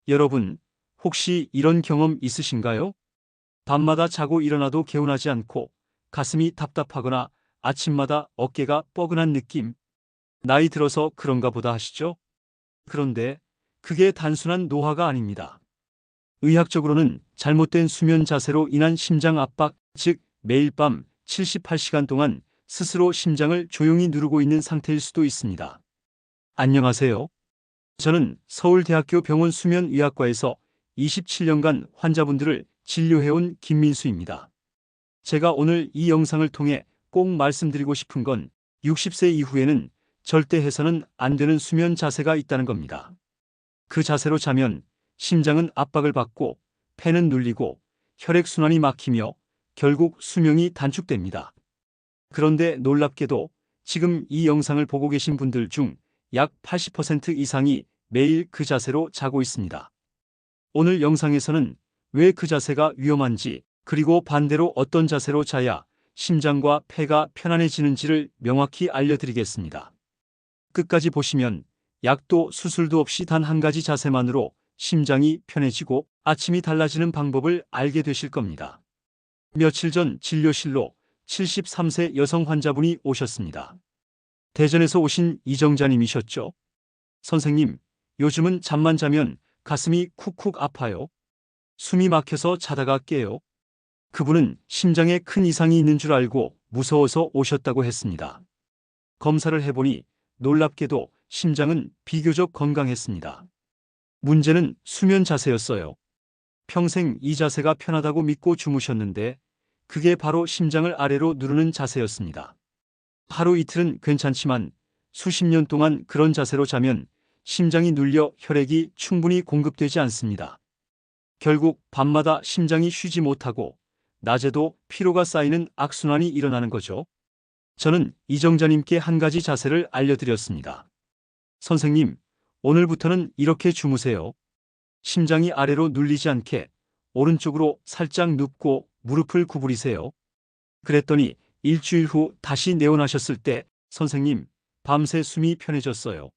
여러분, 혹시 이런 경험 있으신가요? 밤마다 자고 일어나도 개운하지 않고 가슴이 답답하거나 아침마다 어깨가 뻐근한 느낌. 나이 들어서 그런가 보다 하시죠? 그런데 그게 단순한 노화가 아닙니다. 의학적으로는 잘못된 수면 자세로 인한 심장 압박, 즉 매일 밤 78시간 동안 스스로 심장을 조용히 누르고 있는 상태일 수도 있습니다. 안녕하세요. 저는 서울대학교 병원 수면의학과에서 27년간 환자분들을 진료해온 김민수입니다. 제가 오늘 이 영상을 통해 꼭 말씀드리고 싶은 건 60세 이후에는 절대 해서는 안 되는 수면 자세가 있다는 겁니다. 그 자세로 자면 심장은 압박을 받고 폐는 눌리고 혈액순환이 막히며 결국 수명이 단축됩니다. 그런데 놀랍게도 지금 이 영상을 보고 계신 분들 중 약 80% 이상이 매일 그 자세로 자고 있습니다. 오늘 영상에서는 왜 그 자세가 위험한지, 그리고 반대로 어떤 자세로 자야 심장과 폐가 편안해지는지를 명확히 알려드리겠습니다. 끝까지 보시면 약도 수술도 없이 단 한 가지 자세만으로 심장이 편해지고 아침이 달라지는 방법을 알게 되실 겁니다. 며칠 전 진료실로 73세 여성 환자분이 오셨습니다. 대전에서 오신 이정자님이셨죠? 선생님, 요즘은 잠만 자면 가슴이 쿡쿡 아파요. 숨이 막혀서 자다가 깨요. 그분은 심장에 큰 이상이 있는 줄 알고 무서워서 오셨다고 했습니다. 검사를 해보니 놀랍게도 심장은 비교적 건강했습니다. 문제는 수면 자세였어요. 평생 이 자세가 편하다고 믿고 주무셨는데 그게 바로 심장을 아래로 누르는 자세였습니다. 하루 이틀은 괜찮지만 수십 년 동안 그런 자세로 자면 심장이 눌려 혈액이 충분히 공급되지 않습니다. 결국 밤마다 심장이 쉬지 못하고 낮에도 피로가 쌓이는 악순환이 일어나는 거죠. 저는 이정자님께 한 가지 자세를 알려드렸습니다. 선생님, 오늘부터는 이렇게 주무세요. 심장이 아래로 눌리지 않게 오른쪽으로 살짝 눕고 무릎을 구부리세요. 그랬더니 일주일 후 다시 내원하셨을 때 선생님, 밤새 숨이 편해졌어요.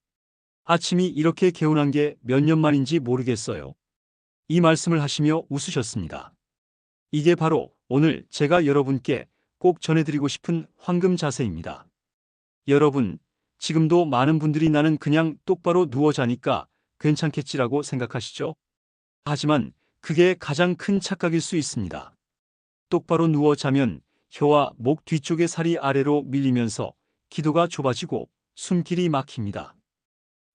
아침이 이렇게 개운한 게 몇 년 만인지 모르겠어요. 이 말씀을 하시며 웃으셨습니다. 이게 바로 오늘 제가 여러분께 꼭 전해드리고 싶은 황금 자세입니다. 여러분, 지금도 많은 분들이 나는 그냥 똑바로 누워 자니까 괜찮겠지라고 생각하시죠? 하지만 그게 가장 큰 착각일 수 있습니다. 똑바로 누워 자면 혀와 목 뒤쪽의 살이 아래로 밀리면서 기도가 좁아지고 숨길이 막힙니다.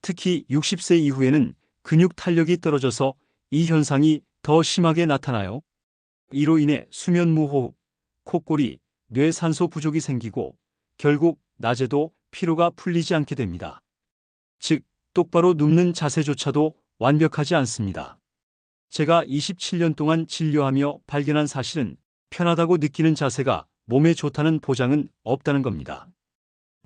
특히 60세 이후에는 근육 탄력이 떨어져서 이 현상이 더 심하게 나타나요. 이로 인해 수면 무호흡, 콧골이, 뇌 산소 부족이 생기고 결국 낮에도 피로가 풀리지 않게 됩니다. 즉, 똑바로 눕는 자세조차도 완벽하지 않습니다. 제가 27년 동안 진료하며 발견한 사실은 편하다고 느끼는 자세가 몸에 좋다는 보장은 없다는 겁니다.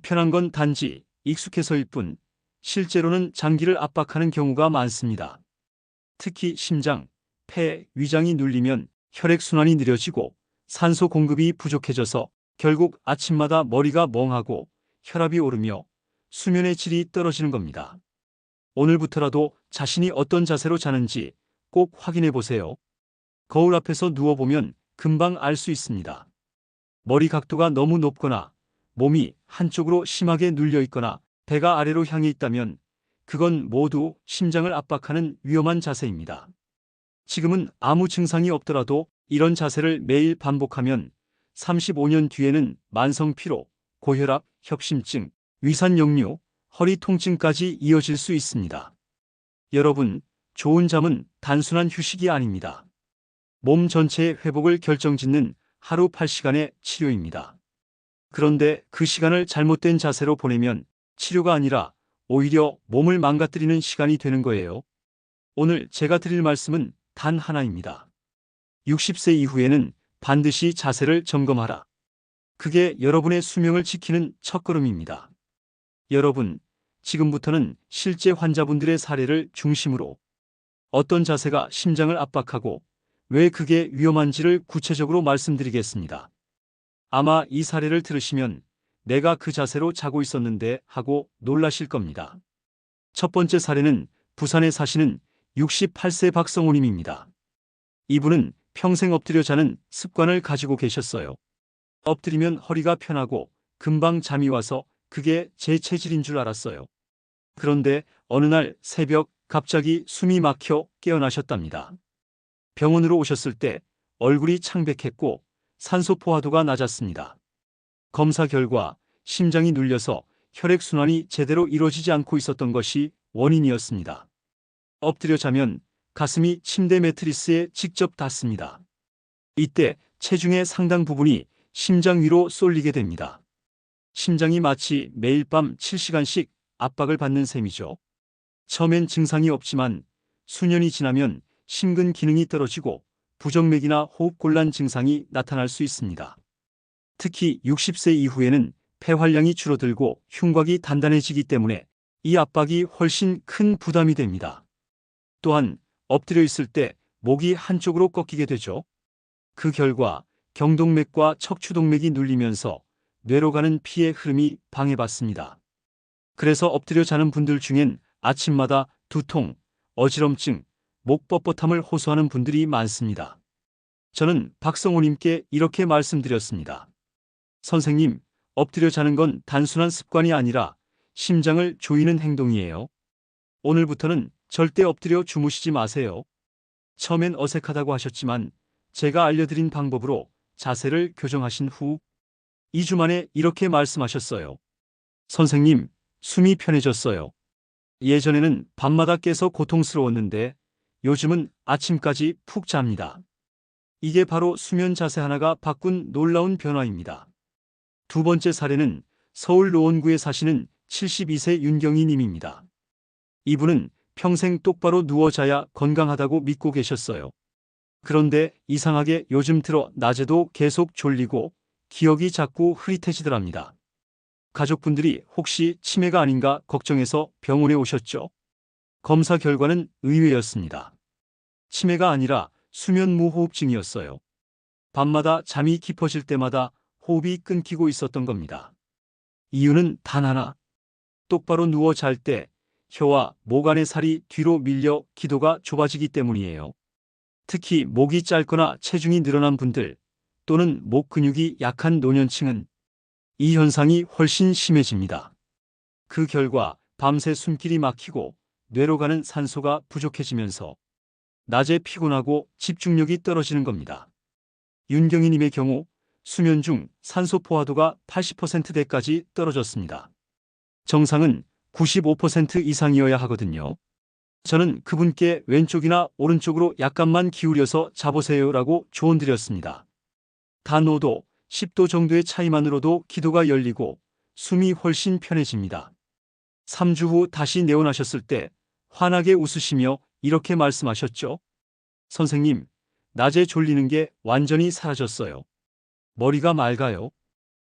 편한 건 단지 익숙해서일 뿐, 실제로는 장기를 압박하는 경우가 많습니다. 특히 심장, 폐, 위장이 눌리면 혈액순환이 느려지고 산소 공급이 부족해져서 결국 아침마다 머리가 멍하고 혈압이 오르며 수면의 질이 떨어지는 겁니다. 오늘부터라도 자신이 어떤 자세로 자는지 꼭 확인해 보세요. 거울 앞에서 누워보면 금방 알 수 있습니다. 머리 각도가 너무 높거나 몸이 한쪽으로 심하게 눌려 있거나 배가 아래로 향해 있다면 그건 모두 심장을 압박하는 위험한 자세입니다. 지금은 아무 증상이 없더라도 이런 자세를 매일 반복하면 35년 뒤에는 만성 피로, 고혈압, 협심증, 위산 역류, 허리 통증까지 이어질 수 있습니다. 여러분, 좋은 잠은 단순한 휴식이 아닙니다. 몸 전체의 회복을 결정짓는 하루 8시간의 치료입니다. 그런데 그 시간을 잘못된 자세로 보내면 치료가 아니라 오히려 몸을 망가뜨리는 시간이 되는 거예요. 오늘 제가 드릴 말씀은 단 하나입니다. 60세 이후에는 반드시 자세를 점검하라. 그게 여러분의 수명을 지키는 첫걸음입니다. 여러분, 지금부터는 실제 환자분들의 사례를 중심으로 어떤 자세가 심장을 압박하고 왜 그게 위험한지를 구체적으로 말씀드리겠습니다. 아마 이 사례를 들으시면 내가 그 자세로 자고 있었는데 하고 놀라실 겁니다. 첫 번째 사례는 부산에 사시는 68세 박성호님입니다. 이분은 평생 엎드려 자는 습관을 가지고 계셨어요. 엎드리면 허리가 편하고 금방 잠이 와서 그게 제 체질인 줄 알았어요. 그런데 어느 날 새벽 갑자기 숨이 막혀 깨어나셨답니다. 병원으로 오셨을 때 얼굴이 창백했고 산소 포화도가 낮았습니다. 검사 결과 심장이 눌려서 혈액순환이 제대로 이루어지지 않고 있었던 것이 원인이었습니다. 엎드려 자면 가슴이 침대 매트리스에 직접 닿습니다. 이때 체중의 상당 부분이 심장 위로 쏠리게 됩니다. 심장이 마치 매일 밤 7시간씩 압박을 받는 셈이죠. 처음엔 증상이 없지만 수년이 지나면 심근 기능이 떨어지고 부정맥이나 호흡곤란 증상이 나타날 수 있습니다. 특히 60세 이후에는 폐활량이 줄어들고 흉곽이 단단해지기 때문에 이 압박이 훨씬 큰 부담이 됩니다. 또한 엎드려 있을 때 목이 한쪽으로 꺾이게 되죠. 그 결과 경동맥과 척추동맥이 눌리면서 뇌로 가는 피의 흐름이 방해받습니다. 그래서 엎드려 자는 분들 중엔 아침마다 두통, 어지럼증, 목 뻣뻣함을 호소하는 분들이 많습니다. 저는 박성호님께 이렇게 말씀드렸습니다. 선생님, 엎드려 자는 건 단순한 습관이 아니라 심장을 조이는 행동이에요. 오늘부터는 절대 엎드려 주무시지 마세요. 처음엔 어색하다고 하셨지만 제가 알려드린 방법으로 자세를 교정하신 후 2주 만에 이렇게 말씀하셨어요. 선생님, 숨이 편해졌어요. 예전에는 밤마다 깨서 고통스러웠는데 요즘은 아침까지 푹 잡니다. 이게 바로 수면 자세 하나가 바꾼 놀라운 변화입니다. 두 번째 사례는 서울 노원구에 사시는 72세 윤경희 님입니다. 이분은 평생 똑바로 누워 자야 건강하다고 믿고 계셨어요. 그런데 이상하게 요즘 들어 낮에도 계속 졸리고 기억이 자꾸 흐릿해지더랍니다. 가족분들이 혹시 치매가 아닌가 걱정해서 병원에 오셨죠. 검사 결과는 의외였습니다. 치매가 아니라 수면무호흡증이었어요. 밤마다 잠이 깊어질 때마다 호흡이 끊기고 있었던 겁니다. 이유는 단 하나. 똑바로 누워 잘 때 혀와 목 안의 살이 뒤로 밀려 기도가 좁아지기 때문이에요. 특히 목이 짧거나 체중이 늘어난 분들 또는 목 근육이 약한 노년층은 이 현상이 훨씬 심해집니다. 그 결과 밤새 숨길이 막히고 뇌로 가는 산소가 부족해지면서 낮에 피곤하고 집중력이 떨어지는 겁니다. 윤경희님의 경우 수면 중 산소 포화도가 80%대까지 떨어졌습니다. 정상은 95% 이상이어야 하거든요. 저는 그분께 왼쪽이나 오른쪽으로 약간만 기울여서 자보세요라고 조언드렸습니다. 단 5도, 10도 정도의 차이만으로도 기도가 열리고 숨이 훨씬 편해집니다. 3주 후 다시 내원하셨을 때 환하게 웃으시며 이렇게 말씀하셨죠. 선생님, 낮에 졸리는 게 완전히 사라졌어요. 머리가 맑아요.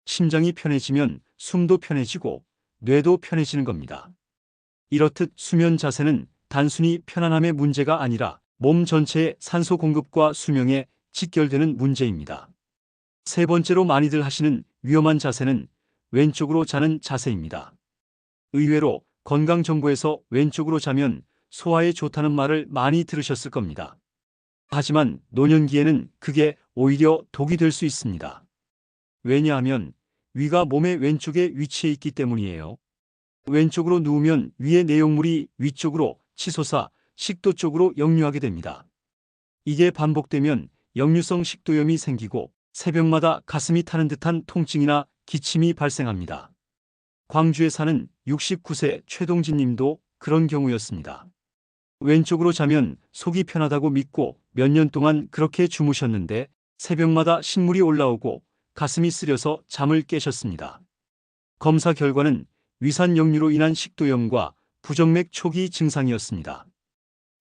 심장이 편해지면 숨도 편해지고 뇌도 편해지는 겁니다. 이렇듯 수면 자세는 단순히 편안함의 문제가 아니라 몸 전체의 산소 공급과 수명에 직결되는 문제입니다. 세 번째로 많이들 하시는 위험한 자세는 왼쪽으로 자는 자세입니다. 의외로 건강정보에서 왼쪽으로 자면 소화에 좋다는 말을 많이 들으셨을 겁니다. 하지만 노년기에는 그게 오히려 독이 될 수 있습니다. 왜냐하면 위가 몸의 왼쪽에 위치해 있기 때문이에요. 왼쪽으로 누우면 위의 내용물이 위쪽으로 치솟아 식도 쪽으로 역류하게 됩니다. 이게 반복되면 역류성 식도염이 생기고 새벽마다 가슴이 타는 듯한 통증이나 기침이 발생합니다. 광주에 사는 69세 최동진 님도 그런 경우였습니다. 왼쪽으로 자면 속이 편하다고 믿고 몇 년 동안 그렇게 주무셨는데 새벽마다 신물이 올라오고 가슴이 쓰려서 잠을 깨셨습니다. 검사 결과는 위산 역류로 인한 식도염과 부정맥 초기 증상이었습니다.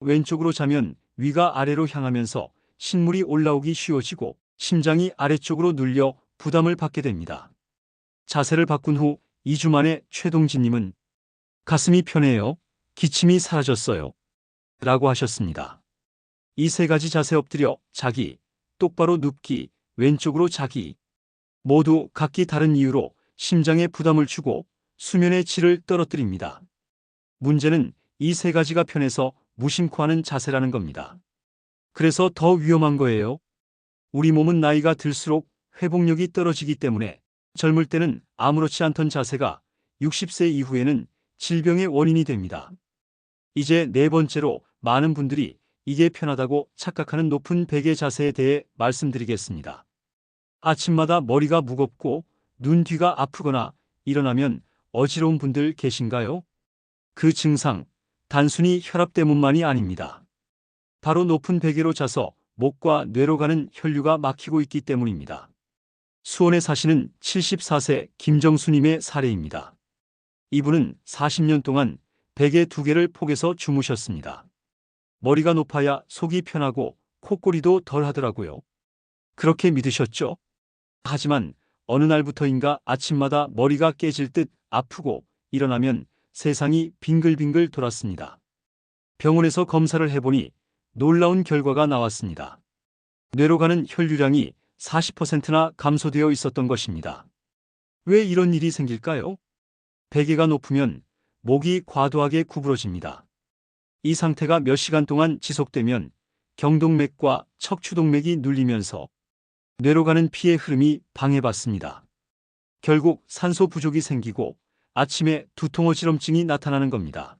왼쪽으로 자면 위가 아래로 향하면서 신물이 올라오기 쉬워지고 심장이 아래쪽으로 눌려 부담을 받게 됩니다. 자세를 바꾼 후 2주 만에 최동진님은 가슴이 편해요. 기침이 사라졌어요. 라고 하셨습니다. 이 세 가지 자세 엎드려 자기, 똑바로 눕기, 왼쪽으로 자기 모두 각기 다른 이유로 심장에 부담을 주고 수면의 질을 떨어뜨립니다. 문제는 이 세 가지가 편해서 무심코 하는 자세라는 겁니다. 그래서 더 위험한 거예요. 우리 몸은 나이가 들수록 회복력이 떨어지기 때문에 젊을 때는 아무렇지 않던 자세가 60세 이후에는 질병의 원인이 됩니다. 이제 네 번째로 많은 분들이 이게 편하다고 착각하는 높은 베개 자세에 대해 말씀드리겠습니다. 아침마다 머리가 무겁고 눈 뒤가 아프거나 일어나면 어지러운 분들 계신가요? 그 증상, 단순히 혈압 때문만이 아닙니다. 바로 높은 베개로 자서 목과 뇌로 가는 혈류가 막히고 있기 때문입니다. 수원에 사시는 74세 김정수님의 사례입니다. 이분은 40년 동안 베개 2개를 폭에서 주무셨습니다. 머리가 높아야 속이 편하고 콧골이도 덜 하더라고요. 그렇게 믿으셨죠? 하지만 어느 날부터인가 아침마다 머리가 깨질 듯 아프고 일어나면 세상이 빙글빙글 돌았습니다. 병원에서 검사를 해보니 놀라운 결과가 나왔습니다. 뇌로 가는 혈류량이 40%나 감소되어 있었던 것입니다. 왜 이런 일이 생길까요? 베개가 높으면 목이 과도하게 구부러집니다. 이 상태가 몇 시간 동안 지속되면 경동맥과 척추동맥이 눌리면서 뇌로 가는 피의 흐름이 방해받습니다. 결국 산소 부족이 생기고 아침에 두통 어지럼증이 나타나는 겁니다.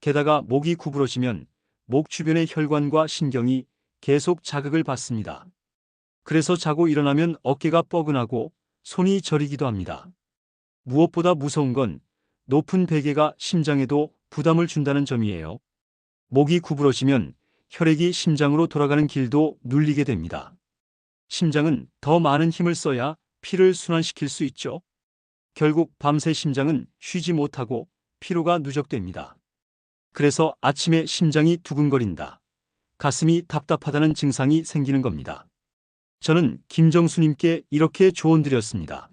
게다가 목이 구부러지면 목 주변의 혈관과 신경이 계속 자극을 받습니다. 그래서 자고 일어나면 어깨가 뻐근하고 손이 저리기도 합니다. 무엇보다 무서운 건 높은 베개가 심장에도 부담을 준다는 점이에요. 목이 구부러지면 혈액이 심장으로 돌아가는 길도 눌리게 됩니다. 심장은 더 많은 힘을 써야 피를 순환시킬 수 있죠. 결국 밤새 심장은 쉬지 못하고 피로가 누적됩니다. 그래서 아침에 심장이 두근거린다, 가슴이 답답하다는 증상이 생기는 겁니다. 저는 김정수님께 이렇게 조언드렸습니다.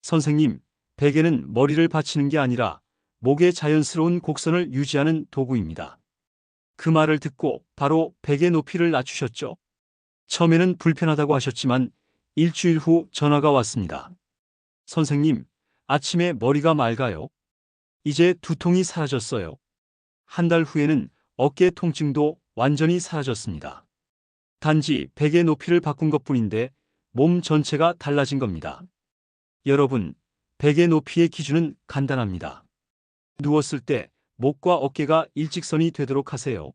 선생님, 베개는 머리를 받치는 게 아니라 목의 자연스러운 곡선을 유지하는 도구입니다. 그 말을 듣고 바로 베개 높이를 낮추셨죠. 처음에는 불편하다고 하셨지만 일주일 후 전화가 왔습니다. 선생님, 아침에 머리가 맑아요. 이제 두통이 사라졌어요. 한 달 후에는 어깨 통증도 완전히 사라졌습니다. 단지 베개 높이를 바꾼 것뿐인데 몸 전체가 달라진 겁니다. 여러분, 베개 높이의 기준은 간단합니다. 누웠을 때 목과 어깨가 일직선이 되도록 하세요.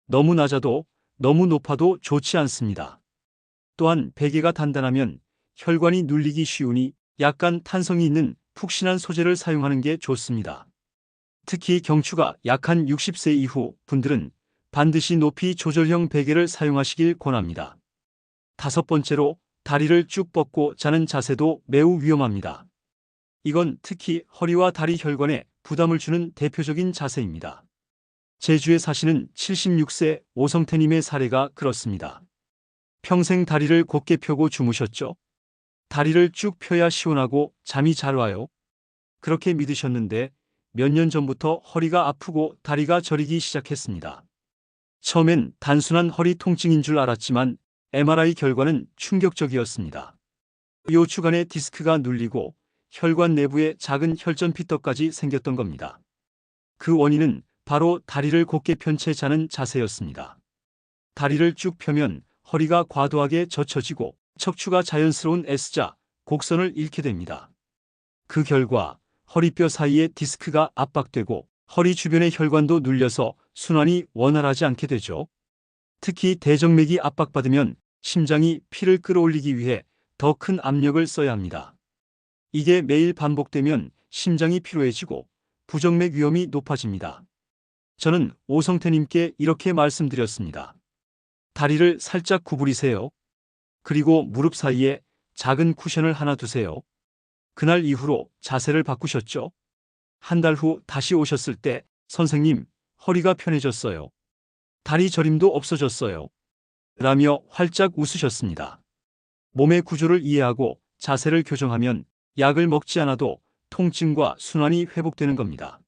너무 낮아도 너무 높아도 좋지 않습니다. 또한 베개가 단단하면 혈관이 눌리기 쉬우니 약간 탄성이 있는 푹신한 소재를 사용하는 게 좋습니다. 특히 경추가 약한 60세 이후 분들은 반드시 높이 조절형 베개를 사용하시길 권합니다. 다섯 번째로 다리를 쭉 뻗고 자는 자세도 매우 위험합니다. 이건 특히 허리와 다리 혈관에 부담을 주는 대표적인 자세입니다. 제주에 사시는 76세 오성태님의 사례가 그렇습니다. 평생 다리를 곧게 펴고 주무셨죠? 다리를 쭉 펴야 시원하고 잠이 잘 와요. 그렇게 믿으셨는데 몇 년 전부터 허리가 아프고 다리가 저리기 시작했습니다. 처음엔 단순한 허리 통증인 줄 알았지만 MRI 결과는 충격적이었습니다. 요추간의 디스크가 눌리고 혈관 내부에 작은 혈전 피떡까지 생겼던 겁니다. 그 원인은 바로 다리를 곧게 편 채 자는 자세였습니다. 다리를 쭉 펴면 허리가 과도하게 젖혀지고 척추가 자연스러운 S자, 곡선을 잃게 됩니다. 그 결과 허리뼈 사이에 디스크가 압박되고 허리 주변의 혈관도 눌려서 순환이 원활하지 않게 되죠. 특히 대정맥이 압박받으면 심장이 피를 끌어올리기 위해 더 큰 압력을 써야 합니다. 이게 매일 반복되면 심장이 피로해지고 부정맥 위험이 높아집니다. 저는 오성태님께 이렇게 말씀드렸습니다. 다리를 살짝 구부리세요. 그리고 무릎 사이에 작은 쿠션을 하나 두세요. 그날 이후로 자세를 바꾸셨죠? 한 달 후 다시 오셨을 때 선생님, 허리가 편해졌어요. 다리 저림도 없어졌어요. 라며 활짝 웃으셨습니다. 몸의 구조를 이해하고 자세를 교정하면 약을 먹지 않아도 통증과 순환이 회복되는 겁니다.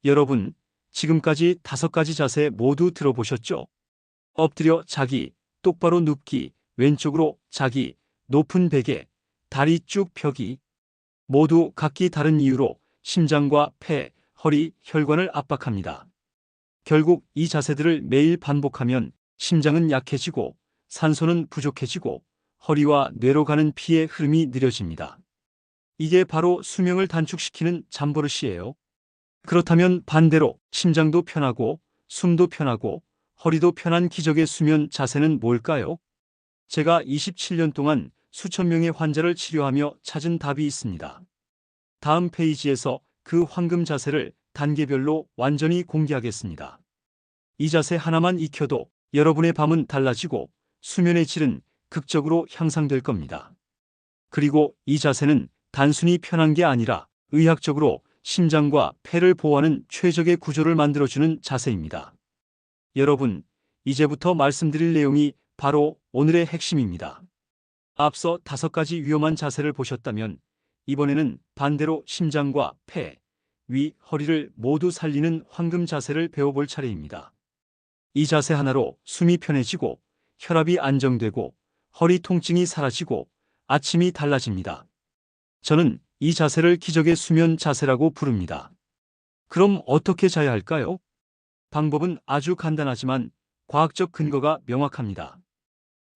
여러분, 지금까지 5가지 자세 모두 들어보셨죠? 엎드려 자기, 똑바로 눕기, 왼쪽으로 자기, 높은 베개, 다리 쭉 펴기. 모두 각기 다른 이유로 심장과 폐, 허리, 혈관을 압박합니다. 결국 이 자세들을 매일 반복하면 심장은 약해지고 산소는 부족해지고 허리와 뇌로 가는 피의 흐름이 느려집니다. 이게 바로 수명을 단축시키는 잠버릇이에요. 그렇다면 반대로 심장도 편하고 숨도 편하고 허리도 편한 기적의 수면 자세는 뭘까요? 제가 27년 동안 수천 명의 환자를 치료하며 찾은 답이 있습니다. 다음 페이지에서 그 황금 자세를 단계별로 완전히 공개하겠습니다. 이 자세 하나만 익혀도 여러분의 밤은 달라지고 수면의 질은 극적으로 향상될 겁니다. 그리고 이 자세는 단순히 편한 게 아니라 의학적으로 심장과 폐를 보호하는 최적의 구조를 만들어주는 자세입니다. 여러분, 이제부터 말씀드릴 내용이 바로 오늘의 핵심입니다. 앞서 5가지 위험한 자세를 보셨다면 이번에는 반대로 심장과 폐, 위, 허리를 모두 살리는 황금 자세를 배워볼 차례입니다. 이 자세 하나로 숨이 편해지고 혈압이 안정되고 허리 통증이 사라지고 아침이 달라집니다. 저는 이 자세를 기적의 수면 자세라고 부릅니다. 그럼 어떻게 자야 할까요? 방법은 아주 간단하지만 과학적 근거가 명확합니다.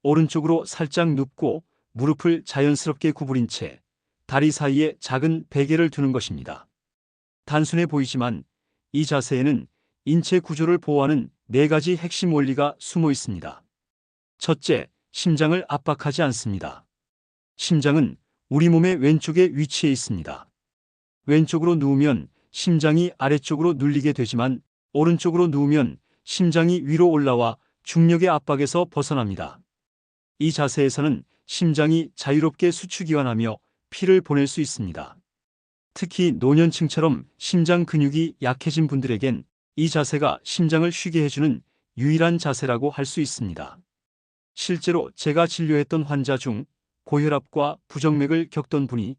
오른쪽으로 살짝 눕고 무릎을 자연스럽게 구부린 채 다리 사이에 작은 베개를 두는 것입니다. 단순해 보이지만 이 자세에는 인체 구조를 보호하는 4가지 핵심 원리가 숨어 있습니다. 첫째, 심장을 압박하지 않습니다. 심장은 우리 몸의 왼쪽에 위치해 있습니다. 왼쪽으로 누우면 심장이 아래쪽으로 눌리게 되지만 오른쪽으로 누우면 심장이 위로 올라와 중력의 압박에서 벗어납니다. 이 자세에서는 심장이 자유롭게 수축이완하며 피를 보낼 수 있습니다. 특히 노년층처럼 심장 근육이 약해진 분들에겐 이 자세가 심장을 쉬게 해주는 유일한 자세라고 할 수 있습니다. 실제로 제가 진료했던 환자 중 고혈압과 부정맥을 겪던 분이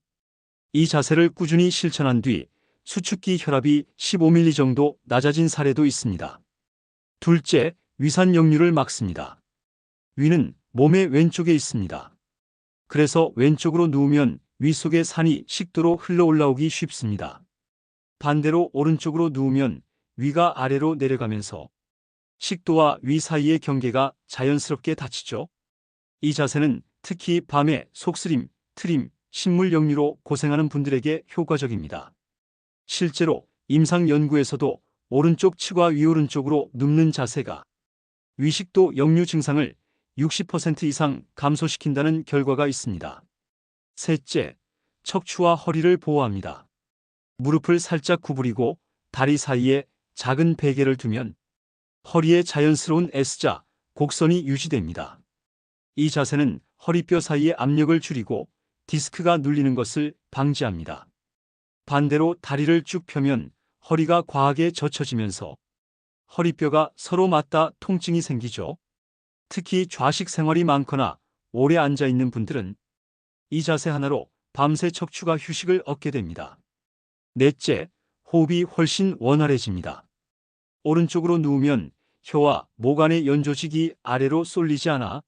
이 자세를 꾸준히 실천한 뒤 수축기 혈압이 15mm 정도 낮아진 사례도 있습니다. 둘째, 위산 역류를 막습니다. 위는 몸의 왼쪽에 있습니다. 그래서 왼쪽으로 누우면 위 속의 산이 식도로 흘러 올라오기 쉽습니다. 반대로 오른쪽으로 누우면 위가 아래로 내려가면서 식도와 위 사이의 경계가 자연스럽게 닫히죠. 이 자세는 특히 밤에 속쓰림, 트림, 식물 역류로 고생하는 분들에게 효과적입니다. 실제로 임상 연구에서도 오른쪽 치과 위오른쪽으로 눕는 자세가 위식도 역류 증상을 60% 이상 감소시킨다는 결과가 있습니다. 셋째, 척추와 허리를 보호합니다. 무릎을 살짝 구부리고 다리 사이에 작은 베개를 두면 허리의 자연스러운 S자, 곡선이 유지됩니다. 이 자세는 허리뼈 사이의 압력을 줄이고 디스크가 눌리는 것을 방지합니다. 반대로 다리를 쭉 펴면 허리가 과하게 젖혀지면서 허리뼈가 서로 맞닿아 통증이 생기죠. 특히 좌식 생활이 많거나 오래 앉아 있는 분들은 이 자세 하나로 밤새 척추가 휴식을 얻게 됩니다. 넷째, 호흡이 훨씬 원활해집니다. 오른쪽으로 누우면 혀와 목 안의 연조직이 아래로 쏠리지 않아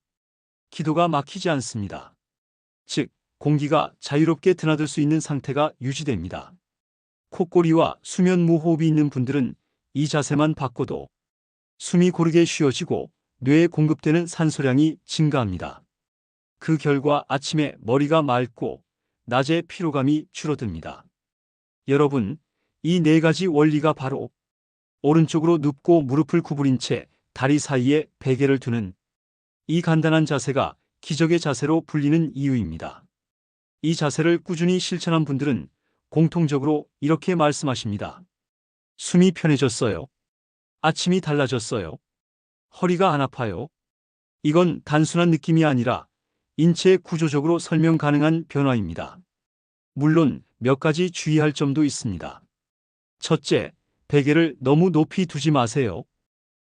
기도가 막히지 않습니다. 즉, 공기가 자유롭게 드나들 수 있는 상태가 유지됩니다. 콧꼬리와 수면 무호흡이 있는 분들은 이 자세만 바꿔도 숨이 고르게 쉬어지고 뇌에 공급되는 산소량이 증가합니다. 그 결과 아침에 머리가 맑고 낮에 피로감이 줄어듭니다. 여러분, 이 4가지 원리가 바로 오른쪽으로 눕고 무릎을 구부린 채 다리 사이에 베개를 두는 이 간단한 자세가 기적의 자세로 불리는 이유입니다. 이 자세를 꾸준히 실천한 분들은 공통적으로 이렇게 말씀하십니다. 숨이 편해졌어요. 아침이 달라졌어요. 허리가 안 아파요. 이건 단순한 느낌이 아니라 인체 구조적으로 설명 가능한 변화입니다. 물론 몇 가지 주의할 점도 있습니다. 첫째, 베개를 너무 높이 두지 마세요.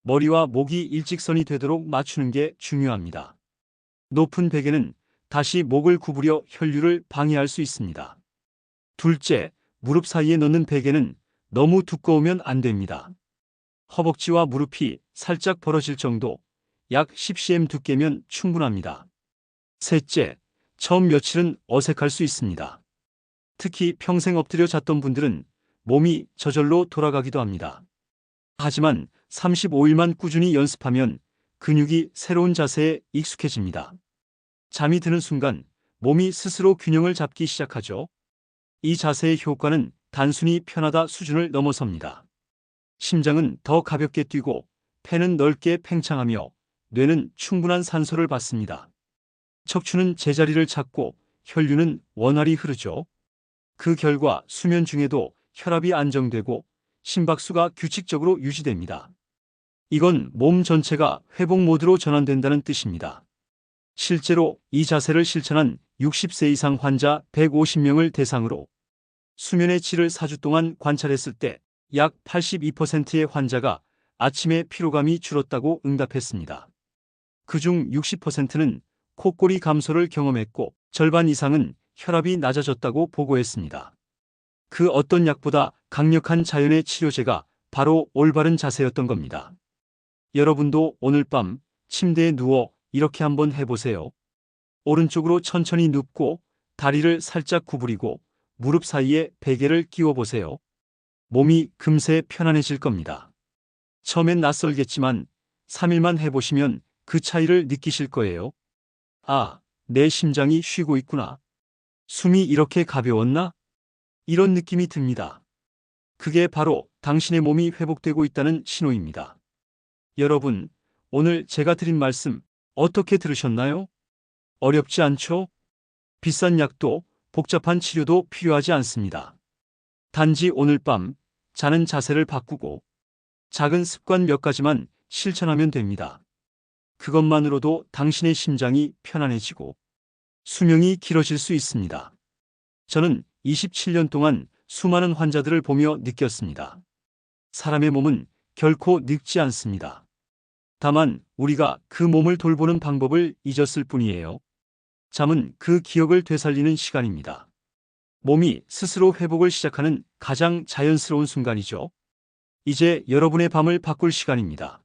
머리와 목이 일직선이 되도록 맞추는 게 중요합니다. 높은 베개는 다시 목을 구부려 혈류를 방해할 수 있습니다. 둘째, 무릎 사이에 넣는 베개는 너무 두꺼우면 안 됩니다. 허벅지와 무릎이 살짝 벌어질 정도, 약 10cm 두께면 충분합니다. 셋째, 처음 며칠은 어색할 수 있습니다. 특히 평생 엎드려 잤던 분들은 몸이 저절로 돌아가기도 합니다. 하지만 35일만 꾸준히 연습하면 근육이 새로운 자세에 익숙해집니다. 잠이 드는 순간 몸이 스스로 균형을 잡기 시작하죠. 이 자세의 효과는 단순히 편하다 수준을 넘어섭니다. 심장은 더 가볍게 뛰고 폐는 넓게 팽창하며 뇌는 충분한 산소를 받습니다. 척추는 제자리를 찾고 혈류는 원활히 흐르죠. 그 결과 수면 중에도 혈압이 안정되고 심박수가 규칙적으로 유지됩니다. 이건 몸 전체가 회복 모드로 전환된다는 뜻입니다. 실제로 이 자세를 실천한 60세 이상 환자 150명을 대상으로 수면의 질을 4주 동안 관찰했을 때 약 82%의 환자가 아침에 피로감이 줄었다고 응답했습니다. 그중 60%는 코골이 감소를 경험했고 절반 이상은 혈압이 낮아졌다고 보고했습니다. 그 어떤 약보다 강력한 자연의 치료제가 바로 올바른 자세였던 겁니다. 여러분도 오늘 밤 침대에 누워 이렇게 한번 해보세요. 오른쪽으로 천천히 눕고 다리를 살짝 구부리고 무릎 사이에 베개를 끼워 보세요. 몸이 금세 편안해질 겁니다. 처음엔 낯설겠지만 3일만 해보시면 그 차이를 느끼실 거예요. 아, 내 심장이 쉬고 있구나. 숨이 이렇게 가벼웠나? 이런 느낌이 듭니다. 그게 바로 당신의 몸이 회복되고 있다는 신호입니다. 여러분, 오늘 제가 드린 말씀 어떻게 들으셨나요? 어렵지 않죠? 비싼 약도 복잡한 치료도 필요하지 않습니다. 단지 오늘 밤 자는 자세를 바꾸고 작은 습관 몇 가지만 실천하면 됩니다. 그것만으로도 당신의 심장이 편안해지고 수명이 길어질 수 있습니다. 저는 27년 동안 수많은 환자들을 보며 느꼈습니다. 사람의 몸은 결코 늙지 않습니다. 다만 우리가 그 몸을 돌보는 방법을 잊었을 뿐이에요. 잠은 그 기억을 되살리는 시간입니다. 몸이 스스로 회복을 시작하는 가장 자연스러운 순간이죠. 이제 여러분의 밤을 바꿀 시간입니다.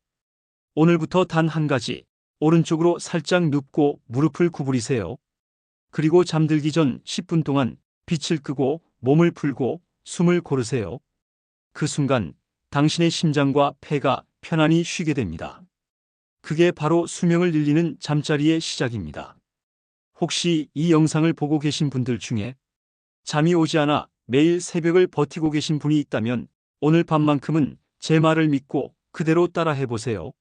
오늘부터 단 한 가지, 오른쪽으로 살짝 눕고 무릎을 구부리세요. 그리고 잠들기 전 10분 동안 빛을 끄고 몸을 풀고 숨을 고르세요. 그 순간 당신의 심장과 폐가 편안히 쉬게 됩니다. 그게 바로 수명을 늘리는 잠자리의 시작입니다. 혹시 이 영상을 보고 계신 분들 중에 잠이 오지 않아 매일 새벽을 버티고 계신 분이 있다면 오늘 밤만큼은 제 말을 믿고 그대로 따라 해보세요.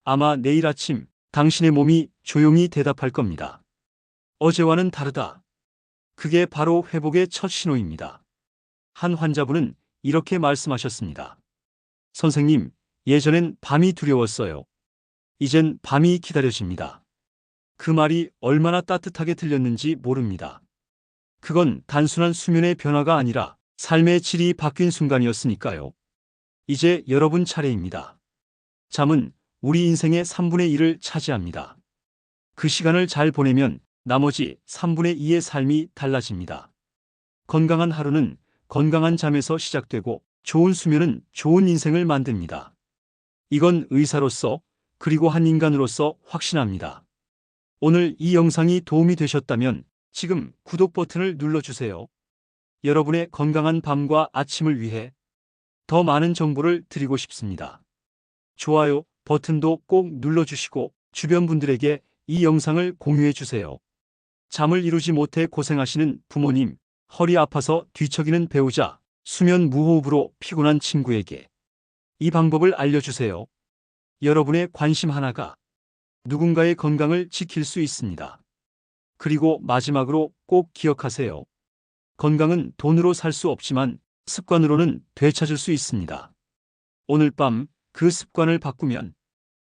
아마 내일 아침 당신의 몸이 조용히 대답할 겁니다. 어제와는 다르다. 그게 바로 회복의 첫 신호입니다. 한 환자분은 이렇게 말씀하셨습니다. 선생님, 예전엔 밤이 두려웠어요. 이젠 밤이 기다려집니다. 그 말이 얼마나 따뜻하게 들렸는지 모릅니다. 그건 단순한 수면의 변화가 아니라 삶의 질이 바뀐 순간이었으니까요. 이제 여러분 차례입니다. 잠은 우리 인생의 3분의 1을 차지합니다. 그 시간을 잘 보내면 나머지 3분의 2의 삶이 달라집니다. 건강한 하루는 건강한 잠에서 시작되고 좋은 수면은 좋은 인생을 만듭니다. 이건 의사로서 그리고 한 인간으로서 확신합니다. 오늘 이 영상이 도움이 되셨다면 지금 구독 버튼을 눌러주세요. 여러분의 건강한 밤과 아침을 위해 더 많은 정보를 드리고 싶습니다. 좋아요 버튼도 꼭 눌러주시고 주변 분들에게 이 영상을 공유해주세요. 잠을 이루지 못해 고생하시는 부모님, 허리 아파서 뒤척이는 배우자, 수면 무호흡으로 피곤한 친구에게 이 방법을 알려주세요. 여러분의 관심 하나가 누군가의 건강을 지킬 수 있습니다. 그리고 마지막으로 꼭 기억하세요. 건강은 돈으로 살 수 없지만 습관으로는 되찾을 수 있습니다. 오늘 밤 그 습관을 바꾸면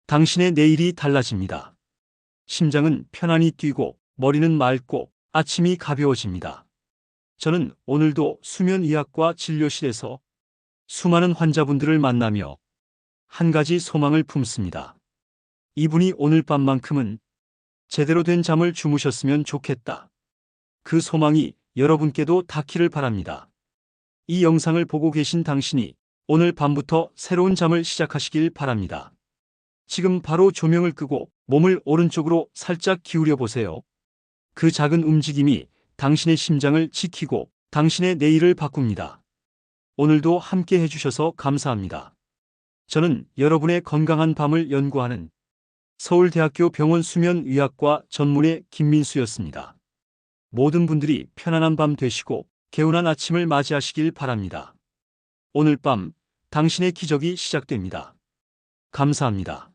당신의 내일이 달라집니다. 심장은 편안히 뛰고 머리는 맑고 아침이 가벼워집니다. 저는 오늘도 수면의학과 진료실에서 수많은 환자분들을 만나며 한 가지 소망을 품습니다. 이분이 오늘 밤만큼은 제대로 된 잠을 주무셨으면 좋겠다. 그 소망이 여러분께도 닿기를 바랍니다. 이 영상을 보고 계신 당신이 오늘 밤부터 새로운 잠을 시작하시길 바랍니다. 지금 바로 조명을 끄고 몸을 오른쪽으로 살짝 기울여 보세요. 그 작은 움직임이 당신의 심장을 지키고 당신의 내일을 바꿉니다. 오늘도 함께 해주셔서 감사합니다. 저는 여러분의 건강한 밤을 연구하는 서울대학교 병원 수면의학과 전문의 김민수였습니다. 모든 분들이 편안한 밤 되시고 개운한 아침을 맞이하시길 바랍니다. 오늘 밤 당신의 기적이 시작됩니다. 감사합니다.